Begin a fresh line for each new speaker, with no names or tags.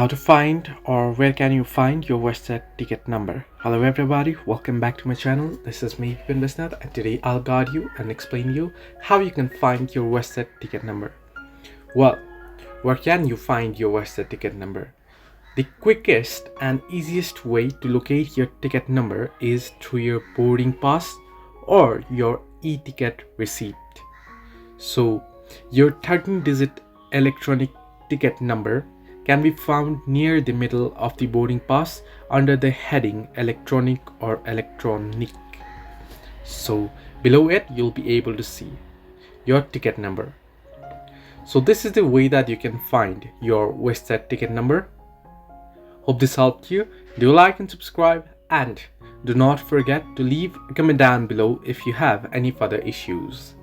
How to find or where can you find your Westjet ticket number? Hello everybody, welcome back to my channel. This is me, Listener, and today I'll guide you and explain you how you can find your Westjet ticket number. Well, where can you find your Westjet ticket number? The quickest and easiest way to locate your ticket number is through your boarding pass or your e-ticket receipt. So, your 13-digit electronic ticket number can be found near the middle of the boarding pass under the heading electronic or electronic. So below it you'll be able to see your ticket number. So this is the way that you can find your Westjet ticket number. Hope this helped you. Do like and subscribe, and do not forget to leave a comment down below if you have any further issues.